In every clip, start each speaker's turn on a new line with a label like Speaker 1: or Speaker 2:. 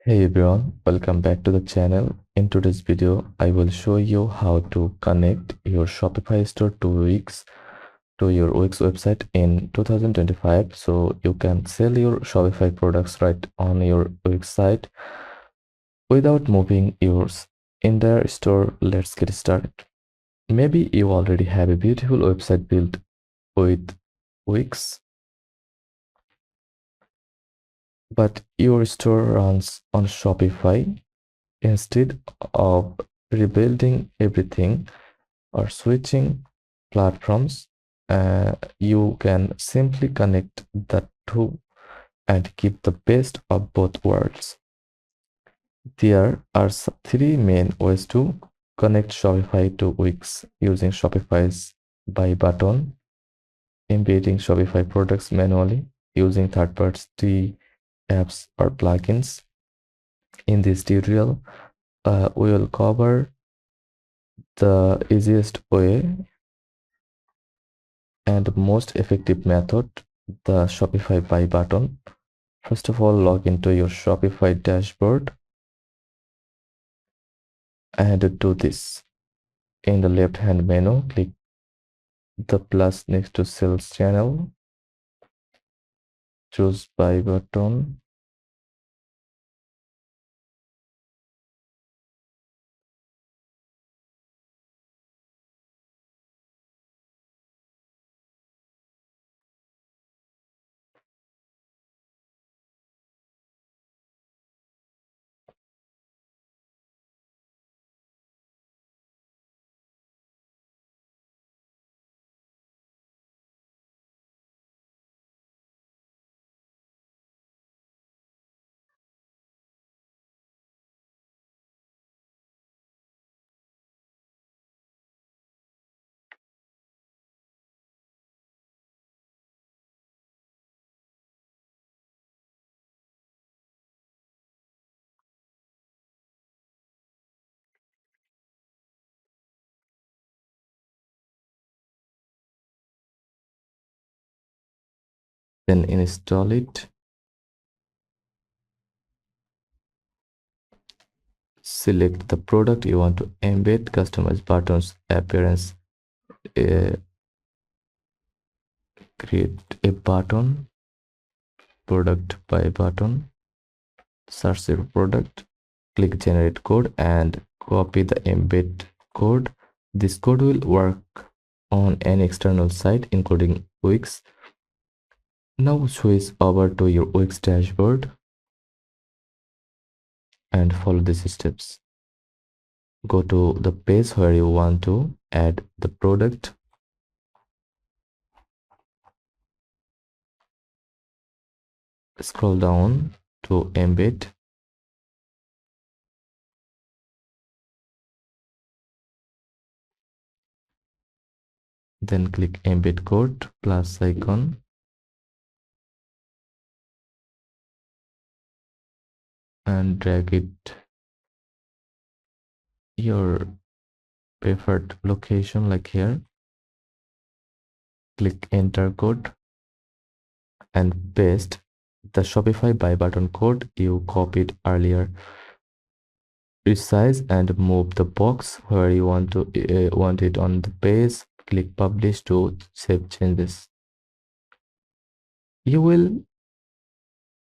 Speaker 1: Hey everyone, welcome back to the channel. In today's video, I will show you how to connect your Shopify store to your Wix website in 2025 so you can sell your Shopify products right on your Wix site without moving yours entire store. Let's get started. Maybe you already have a beautiful website built with Wix, but your store runs on Shopify. Instead of rebuilding everything or switching platforms, you can simply connect the two and keep the best of both worlds. There are three main ways to connect Shopify to Wix using Shopify's buy button, embedding Shopify products manually, using third-party apps or plugins. In this tutorial, we will cover the easiest way and most effective method, the Shopify buy button. First of all, log into your Shopify dashboard and do this. In the left hand menu, click the plus next to sales channel, choose buy button, then install it. Select the product you want to embed, customize buttons, appearance, uh, create a button, product buy button, search your product, click generate code and copy the embed code. This code will work on any external site including Wix. Now switch over to your Wix dashboard and follow these steps. Go to the page where you want to add the product. Scroll down to embed. Then click embed code plus icon and drag it your preferred location like here. Click enter code and paste the Shopify buy button code you copied earlier. Resize and move the box where you want it on the page. Click publish to save changes. You will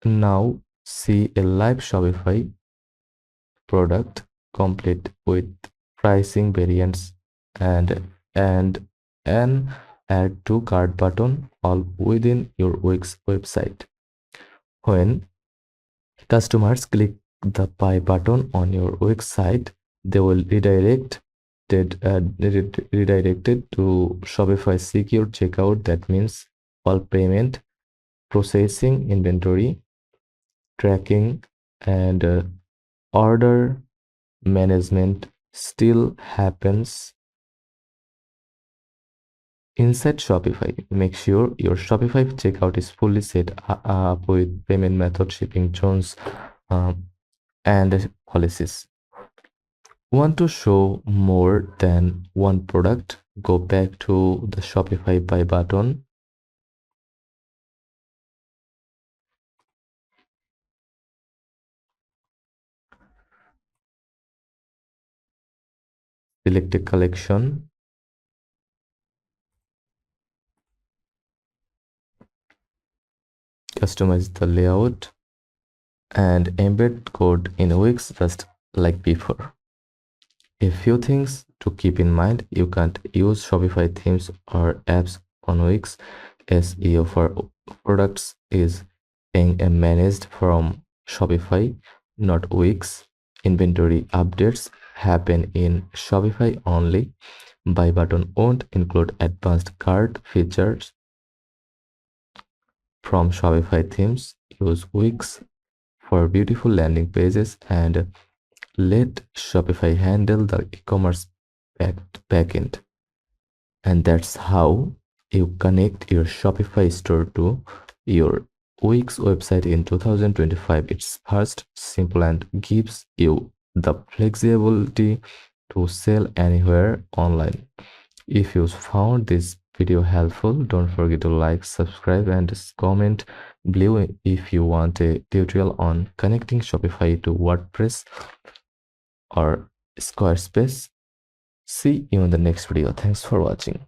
Speaker 1: now see a live Shopify product complete with pricing variants and an add to cart button all within your Wix website. When customers click the buy button on your Wix site, they will redirected to Shopify secure checkout. That means all payment, processing, inventory, tracking, and order management still happens inside Shopify. Make sure your Shopify checkout is fully set up with payment method, shipping zones, and policies. Want to show more than one product? Go back to the Shopify buy button. select a collection, customize the layout, and embed code in Wix just like before. A few things to keep in mind: you can't use Shopify themes or apps on Wix. SEO for products is being managed from Shopify, not Wix. Inventory updates happen in Shopify only. Buy button won't include advanced cart features from Shopify themes. Use Wix for beautiful landing pages and let Shopify handle the e-commerce backend. And that's how you connect your Shopify store to your Wix website in 2025. It's fast, simple, and gives you the flexibility to sell anywhere online. If you found this video helpful, don't forget to like, subscribe, and comment below if you want a tutorial on connecting Shopify to WordPress or Squarespace. See you in the next video. Thanks for watching.